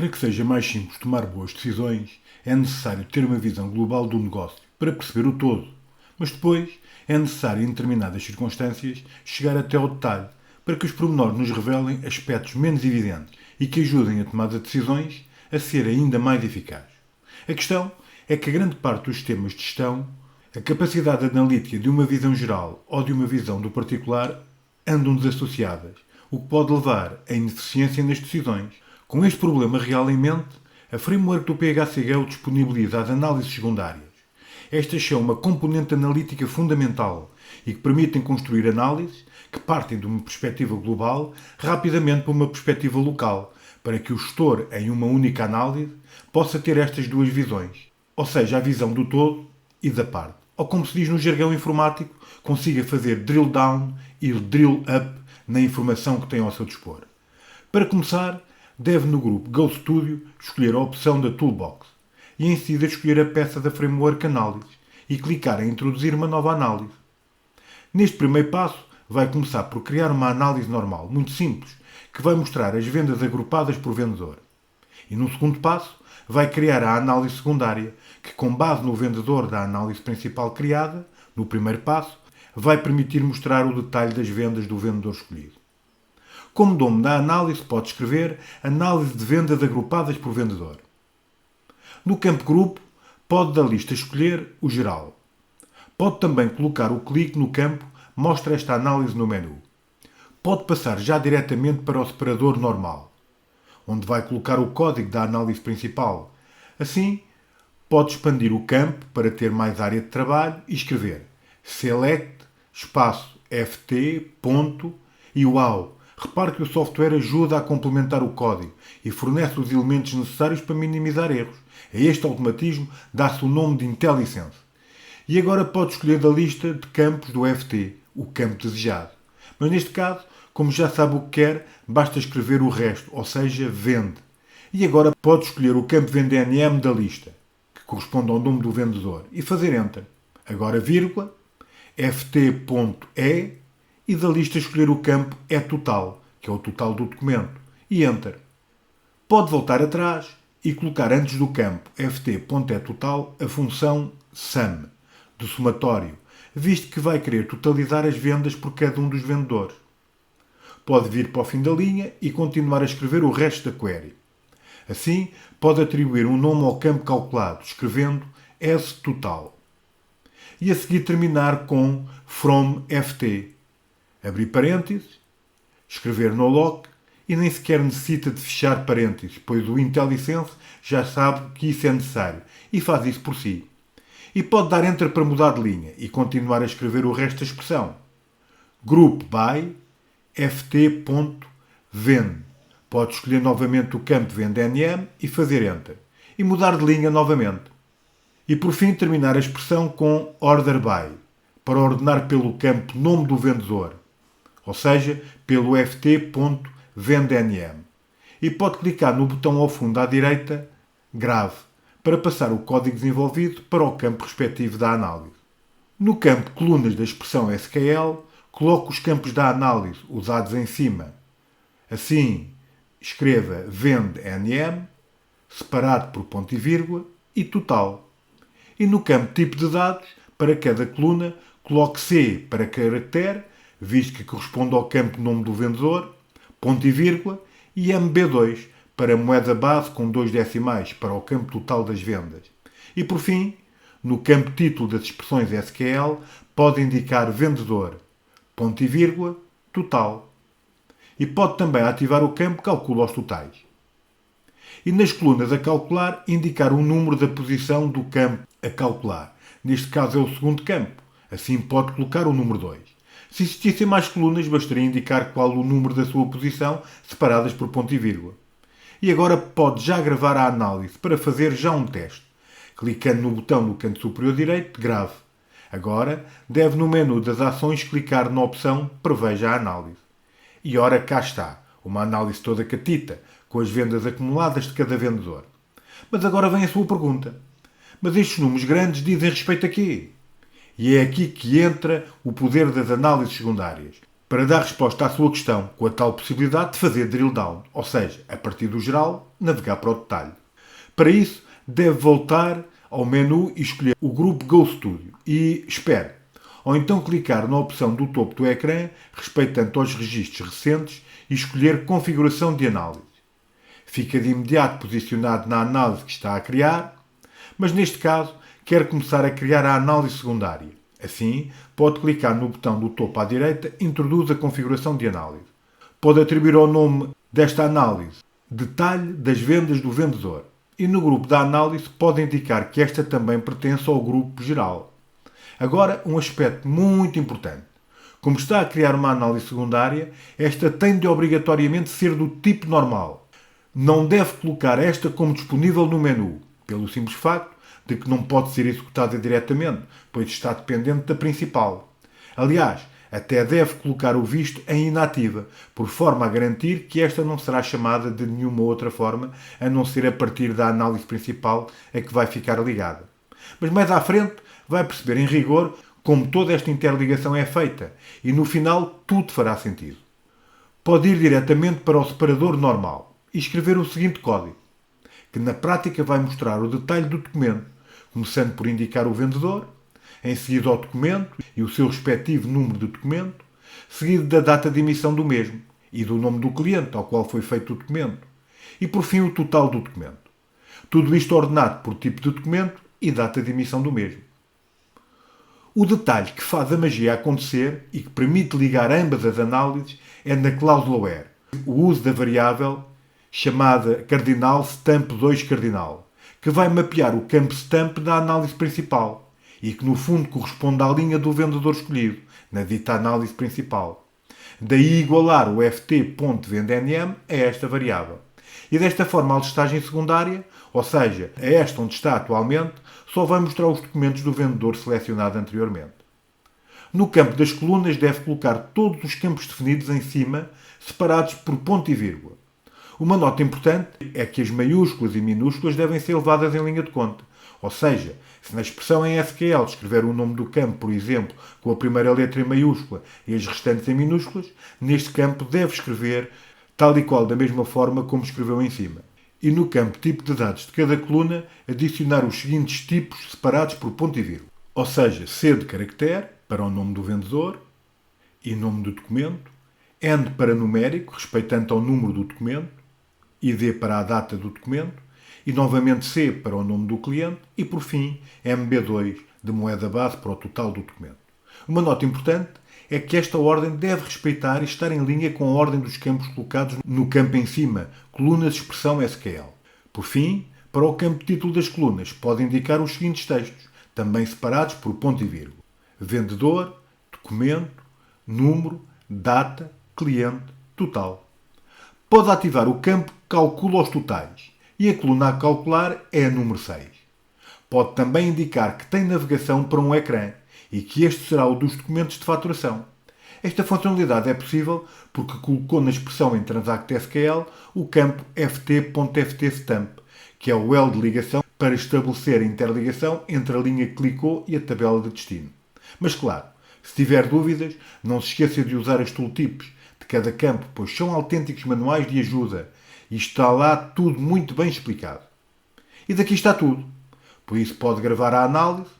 Para que seja mais simples tomar boas decisões, é necessário ter uma visão global do negócio para perceber o todo. Mas depois é necessário, em determinadas circunstâncias, chegar até ao detalhe para que os pormenores nos revelem aspectos menos evidentes e que ajudem a tomar decisões a ser ainda mais eficaz. A questão é que a grande parte dos sistemas de gestão, a capacidade analítica de uma visão geral ou de uma visão do particular andam desassociadas, o que pode levar a ineficiência nas decisões. Com este problema real em mente, a framework do PHCL disponibiliza as análises secundárias. Estas são uma componente analítica fundamental e que permitem construir análises que partem de uma perspectiva global rapidamente para uma perspectiva local, para que o gestor, em uma única análise, possa ter estas duas visões, ou seja, a visão do todo e da parte. Ou como se diz no jargão informático, consiga fazer drill down e drill up na informação que tem ao seu dispor. Para começar, deve no grupo GoStudio escolher a opção da Toolbox e em seguida escolher a peça da Framework Análise e clicar em introduzir uma nova análise. Neste primeiro passo, vai começar por criar uma análise normal, muito simples, que vai mostrar as vendas agrupadas por vendedor. E no segundo passo, vai criar a análise secundária, que com base no vendedor da análise principal criada, no primeiro passo, vai permitir mostrar o detalhe das vendas do vendedor escolhido. Como nome da análise, pode escrever análise de vendas agrupadas por vendedor. No campo grupo, pode da lista escolher o geral. Pode também colocar o clique no campo mostra esta análise no menu. Pode passar já diretamente para o separador normal, onde vai colocar o código da análise principal. Assim, pode expandir o campo para ter mais área de trabalho e escrever select, espaço, ft, ponto e uau! Repare que o software ajuda a complementar o código e fornece os elementos necessários para minimizar erros. A este automatismo dá-se o nome de IntelliSense. E agora pode escolher da lista de campos do FT, o campo desejado. Mas neste caso, como já sabe o que quer, basta escrever o resto, ou seja, vende. E agora pode escolher o campo VendNM da lista, que corresponde ao nome do vendedor, e fazer Enter. Agora vírgula, ft.e e da lista escolher o campo total, que é o total do documento, e Enter. Pode voltar atrás e colocar antes do campo ft.etotal a função sum, do somatório, visto que vai querer totalizar as vendas por cada um dos vendedores. Pode vir para o fim da linha e continuar a escrever o resto da query. Assim, pode atribuir um nome ao campo calculado, escrevendo total. E a seguir terminar com from ft. Abrir parênteses, escrever no lock e nem sequer necessita de fechar parênteses, pois o IntelliSense já sabe que isso é necessário e faz isso por si. E pode dar Enter para mudar de linha e continuar a escrever o resto da expressão. Group by ft.vend. Pode escolher novamente o campo VendNM e fazer Enter. E mudar de linha novamente. E por fim terminar a expressão com Order by, para ordenar pelo campo nome do vendedor, ou seja, pelo ft.vendNM. E pode clicar no botão ao fundo à direita, Grave, para passar o código desenvolvido para o campo respectivo da análise. No campo Colunas da expressão SQL, coloque os campos da análise usados em cima. Assim, escreva VendNM, separado por ponto e vírgula, e total. E no campo Tipo de dados, para cada coluna, coloque C para caractere, visto que corresponde ao campo nome do vendedor, ponto e vírgula, e MB2 para moeda base com 2 decimais para o campo total das vendas. E por fim, no campo título das expressões SQL, pode indicar vendedor, ponto e vírgula, total. E pode também ativar o campo Calcula os totais. E nas colunas a calcular, indicar o número da posição do campo a calcular. Neste caso é o segundo campo. Assim pode colocar o número 2. Se existissem mais colunas, bastaria indicar qual o número da sua posição, separadas por ponto e vírgula. E agora pode já gravar a análise para fazer já um teste. Clicando no botão no canto superior direito, grave. Agora deve no menu das ações clicar na opção Preveja a análise. E ora cá está, uma análise toda catita, com as vendas acumuladas de cada vendedor. Mas agora vem a sua pergunta. Mas estes números grandes dizem respeito a quê? E é aqui que entra o poder das análises secundárias, para dar resposta à sua questão, com a tal possibilidade de fazer drill down, ou seja, a partir do geral, navegar para o detalhe. Para isso, deve voltar ao menu e escolher o grupo GoStudio e espere, ou então clicar na opção do topo do ecrã, respeitando aos registros recentes, e escolher Configuração de Análise. Fica de imediato posicionado na análise que está a criar, mas neste caso quer começar a criar a análise secundária. Assim, pode clicar no botão do topo à direita Introduz a configuração de análise. Pode atribuir ao nome desta análise Detalhe das vendas do vendedor e no grupo da análise pode indicar que esta também pertence ao grupo geral. Agora, um aspecto muito importante. Como está a criar uma análise secundária, esta tem de obrigatoriamente ser do tipo normal. Não deve colocar esta como disponível no menu, pelo simples facto de que não pode ser executada diretamente, pois está dependente da principal. Aliás, até deve colocar o visto em inativa, por forma a garantir que esta não será chamada de nenhuma outra forma, a não ser a partir da análise principal a que vai ficar ligada. Mas mais à frente vai perceber em rigor como toda esta interligação é feita e no final tudo fará sentido. Pode ir diretamente para o separador normal e escrever o seguinte código, que na prática vai mostrar o detalhe do documento, começando por indicar o vendedor, em seguida o documento e o seu respectivo número de documento, seguido da data de emissão do mesmo e do nome do cliente ao qual foi feito o documento, e por fim o total do documento. Tudo isto ordenado por tipo de documento e data de emissão do mesmo. O detalhe que faz a magia acontecer e que permite ligar ambas as análises é na cláusula where, o uso da variável chamada cardinal stamp2 cardinal, que vai mapear o campo stamp da análise principal e que no fundo corresponde à linha do vendedor escolhido, na dita análise principal. Daí igualar o ft.vendnm a esta variável. E desta forma a listagem secundária, ou seja, a esta onde está atualmente, só vai mostrar os documentos do vendedor selecionado anteriormente. No campo das colunas deve colocar todos os campos definidos em cima, separados por ponto e vírgula. Uma nota importante é que as maiúsculas e minúsculas devem ser levadas em linha de conta. Ou seja, se na expressão em SQL escrever o nome do campo, por exemplo, com a primeira letra em maiúscula e as restantes em minúsculas, neste campo deve escrever tal e qual da mesma forma como escreveu em cima. E no campo tipo de dados de cada coluna, adicionar os seguintes tipos separados por ponto e vírgula. Ou seja, C de caractere, para o nome do vendedor e nome do documento, N para numérico, respeitante ao número do documento, e D para a data do documento, e novamente C para o nome do cliente, e por fim MB2 de moeda base para o total do documento. Uma nota importante é que esta ordem deve respeitar e estar em linha com a ordem dos campos colocados no campo em cima, colunas de expressão SQL. Por fim, para o campo título das colunas, pode indicar os seguintes textos, também separados por ponto e vírgula. Vendedor, documento, número, data, cliente, total. Pode ativar o campo Calcula os totais e a coluna a calcular é a número 6. Pode também indicar que tem navegação para um ecrã e que este será o dos documentos de faturação. Esta funcionalidade é possível porque colocou na expressão em Transact SQL o campo ft.ft_stamp, que é o elo de ligação para estabelecer a interligação entre a linha que clicou e a tabela de destino. Mas claro, se tiver dúvidas, não se esqueça de usar as tooltips de cada campo, pois são autênticos manuais de ajuda e está lá tudo muito bem explicado. E daqui está tudo. Por isso pode gravar a análise,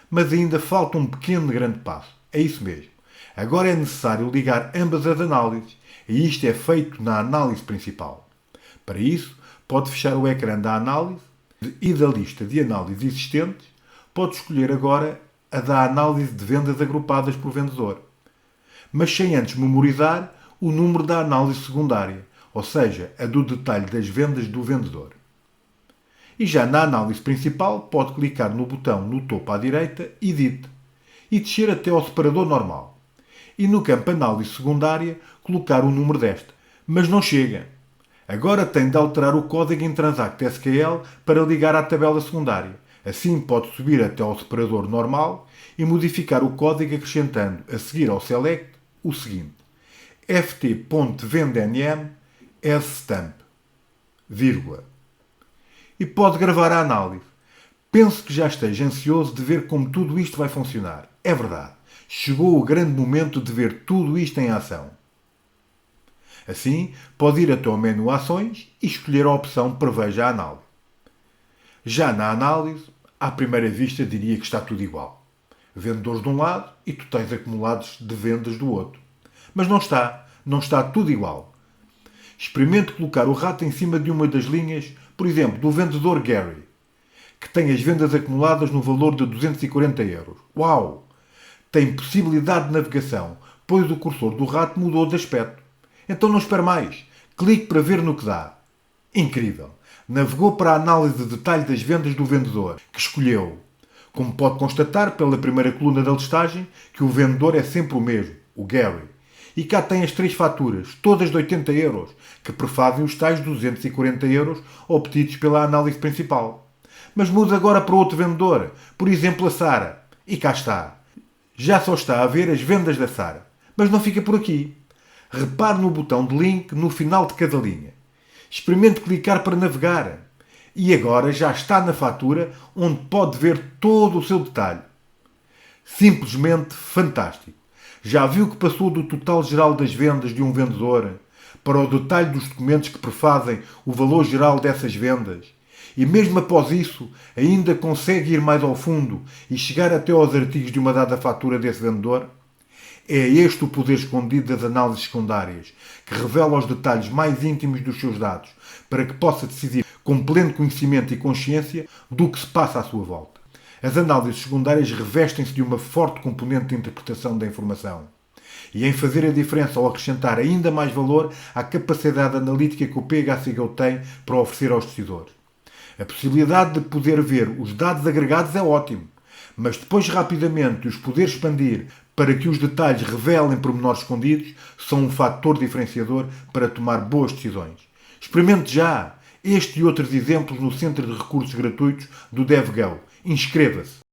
mas ainda falta um pequeno grande passo. É isso mesmo. Agora é necessário ligar ambas as análises e isto é feito na análise principal. Para isso, pode fechar o ecrã da análise e da lista de análises existentes, pode escolher agora a da análise de vendas agrupadas por vendedor, mas sem antes memorizar o número da análise secundária, ou seja, a do detalhe das vendas do vendedor. E já na análise principal pode clicar no botão no topo à direita Edit e descer até ao separador normal. E no campo Análise Secundária colocar o número desta. Mas não chega. Agora tem de alterar o código em Transact SQL para ligar à tabela secundária. Assim pode subir até ao separador normal e modificar o código acrescentando, a seguir ao Select, o seguinte: ft.vendnm sstamp, vírgula. E pode gravar a análise. Penso que já esteja ansioso de ver como tudo isto vai funcionar. É verdade. Chegou o grande momento de ver tudo isto em ação. Assim, pode ir até ao menu Ações e escolher a opção Preveja a análise. Já na análise, à primeira vista diria que está tudo igual. Vendedores de um lado e totais acumulados de vendas do outro. Mas não está tudo igual. Experimente colocar o rato em cima de uma das linhas, por exemplo, do vendedor Gary, que tem as vendas acumuladas no valor de 240 euros. Uau! Tem possibilidade de navegação, pois o cursor do rato mudou de aspecto. Então não espere mais. Clique para ver no que dá. Incrível! Navegou para a análise de detalhe das vendas do vendedor, que escolheu. Como pode constatar pela primeira coluna da listagem, que o vendedor é sempre o mesmo, o Gary. E cá tem as 3 faturas, todas de 80 euros, que prefazem os tais 240 euros obtidos pela análise principal. Mas muda agora para outro vendedor, por exemplo a Sara. E cá está. Já só está a ver as vendas da Sara. Mas não fica por aqui. Repare no botão de link no final de cada linha. Experimente clicar para navegar. E agora já está na fatura onde pode ver todo o seu detalhe. Simplesmente fantástico. Já viu que passou do total geral das vendas de um vendedor para o detalhe dos documentos que prefazem o valor geral dessas vendas? E mesmo após isso, ainda consegue ir mais ao fundo e chegar até aos artigos de uma dada fatura desse vendedor? É este o poder escondido das análises secundárias, que revela os detalhes mais íntimos dos seus dados, para que possa decidir com pleno conhecimento e consciência do que se passa à sua volta. As análises secundárias revestem-se de uma forte componente de interpretação da informação e em fazer a diferença ao acrescentar ainda mais valor à capacidade analítica que o PHCGO tem para oferecer aos decisores. A possibilidade de poder ver os dados agregados é ótimo, mas depois rapidamente os poder expandir para que os detalhes revelem pormenores escondidos são um fator diferenciador para tomar boas decisões. Experimente já este e outros exemplos no Centro de Recursos Gratuitos do DevGo. Inscreva-se!